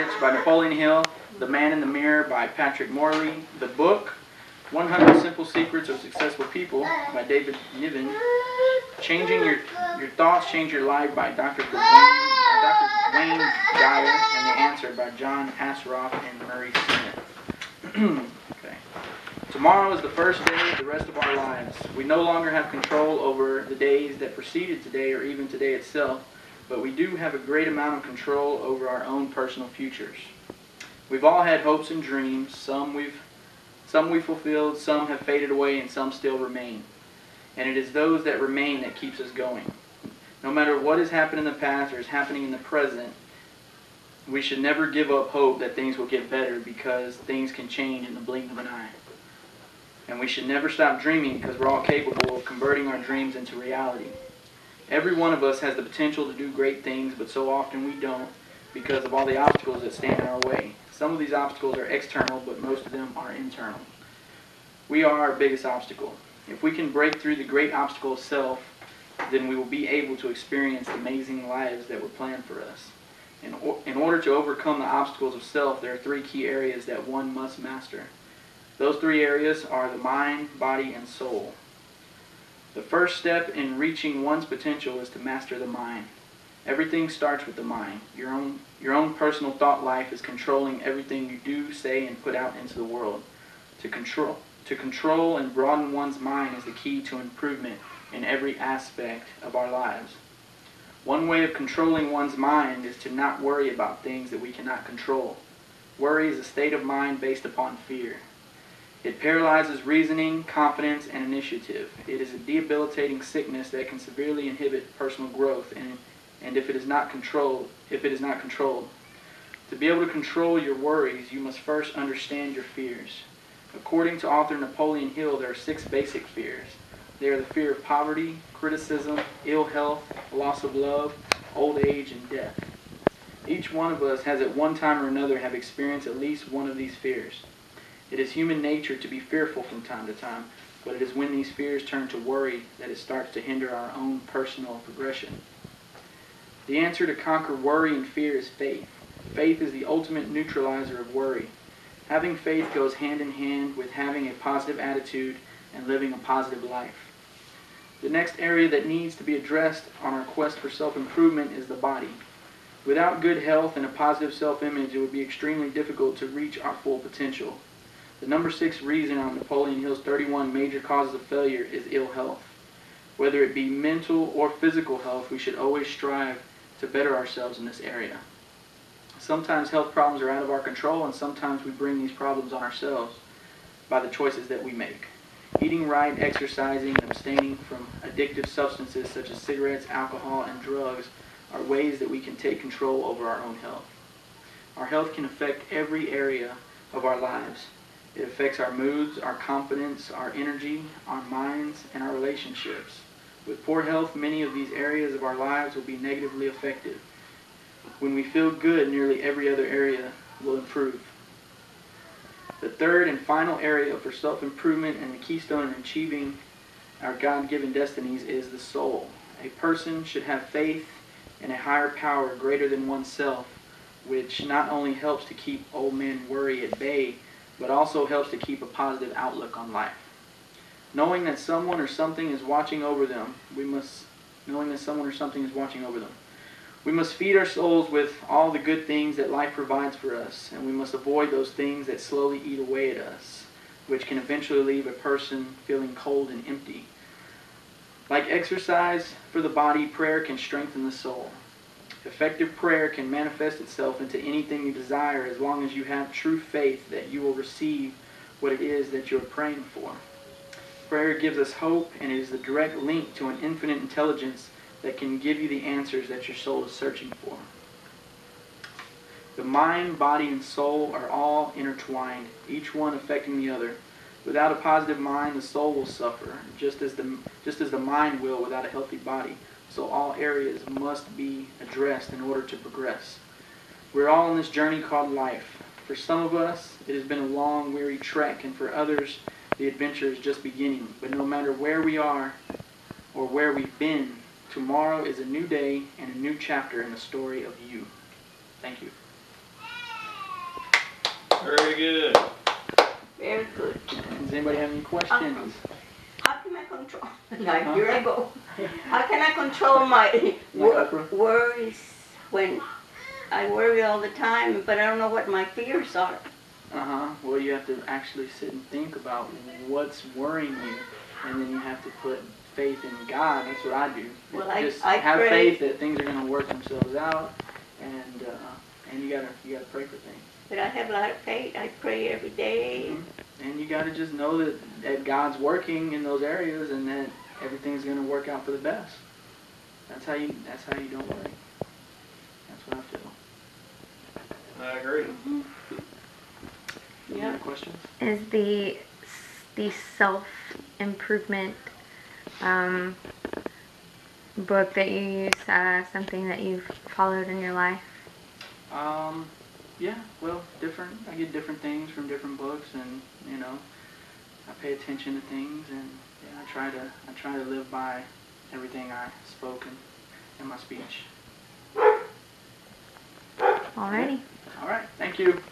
Secrets by Napoleon Hill, The Man in the Mirror by Patrick Morley, the book 100 Simple Secrets of Successful People by David Niven, Changing Your Thoughts Change Your Life by Dr. Wayne Dyer, and The Answer by John Asroff and Murray Smith. Okay. Tomorrow is the first day of the rest of our lives. We no longer have control over the days that preceded today or even today itself, but we do have a great amount of control over our own personal futures. We've all had hopes and dreams. Some we've fulfilled, some have faded away, and some still remain. And it is those that remain that keeps us going. No matter what has happened in the past or is happening in the present, we should never give up hope that things will get better, because things can change in the blink of an eye. And we should never stop dreaming, because we're all capable of converting our dreams into reality. Every one of us has the potential to do great things, but so often we don't, because of all the obstacles that stand in our way. Some of these obstacles are external, but most of them are internal. We are our biggest obstacle. If we can break through the great obstacle of self, then we will be able to experience the amazing lives that were planned for us. In order to overcome the obstacles of self, there are three key areas that one must master. Those three areas are the mind, body, and soul. The first step in reaching one's potential is to master the mind. Everything starts with the mind. Your own personal thought life is controlling everything you do, say, and put out into the world. To control and broaden one's mind is the key to improvement in every aspect of our lives. One way of controlling one's mind is to not worry about things that we cannot control. Worry is a state of mind based upon fear. It paralyzes reasoning, confidence, and initiative. It is a debilitating sickness that can severely inhibit personal growth, and if it is not controlled. To be able to control your worries, you must first understand your fears. According to author Napoleon Hill, there are 6 basic fears. They are the fear of poverty, criticism, ill health, loss of love, old age, and death. Each one of us has at one time or another have experienced at least one of these fears. It is human nature to be fearful from time to time, but it is when these fears turn to worry that it starts to hinder our own personal progression. The answer to conquer worry and fear is faith. Faith is the ultimate neutralizer of worry. Having faith goes hand in hand with having a positive attitude and living a positive life. The next area that needs to be addressed on our quest for self-improvement is the body. Without good health and a positive self-image, it would be extremely difficult to reach our full potential. The number 6 reason on Napoleon Hill's 31 major causes of failure is ill health. Whether it be mental or physical health, we should always strive to better ourselves in this area. Sometimes health problems are out of our control, and sometimes we bring these problems on ourselves by the choices that we make. Eating right, exercising, and abstaining from addictive substances such as cigarettes, alcohol, and drugs are ways that we can take control over our own health. Our health can affect every area of our lives. It affects our moods, our confidence, our energy, our minds, and our relationships. With poor health, many of these areas of our lives will be negatively affected. When we feel good, nearly every other area will improve. The third and final area for self-improvement and the keystone in achieving our God-given destinies is the soul. A person should have faith in a higher power greater than oneself, which not only helps to keep old man worry at bay, but also helps to keep a positive outlook on life. Knowing that someone or something is watching over them, we must feed our souls with all the good things that life provides for us, and we must avoid those things that slowly eat away at us, which can eventually leave a person feeling cold and empty. Like exercise for the body, prayer can strengthen the soul. Effective prayer can manifest itself into anything you desire as long as you have true faith that you will receive what it is that you are praying for. Prayer gives us hope, and it is the direct link to an infinite intelligence that can give you the answers that your soul is searching for. The mind, body, and soul are all intertwined, each one affecting the other. Without a positive mind, the soul will suffer, just as the mind will without a healthy body. So all areas must be addressed in order to progress. We're all on this journey called life. For some of us, it has been a long, weary trek, and for others, the adventure is just beginning. But no matter where we are or where we've been, tomorrow is a new day and a new chapter in the story of you. Thank you. Very good. Very good. Does anybody have any questions? How can I control? Now, here I go. How can I control my worries when I worry all the time, but I don't know what my fears are? Well, you have to actually sit and think about what's worrying you, and then you have to put faith in God. That's what I do. Well, just I have pray. faith that things are going to work themselves out, and you gotta pray for things. But I have a lot of faith. I pray every day. And you gotta just know that God's working in those areas, and that everything's going to work out for the best. That's how you don't worry. That's what I feel. I agree. Any other questions? Is the self-improvement book that you use something that you've followed in your life? Yeah, well, I get different things from different books, and I pay attention to things, and I try to live by everything I spoke in my speech. Alrighty. All right, thank you.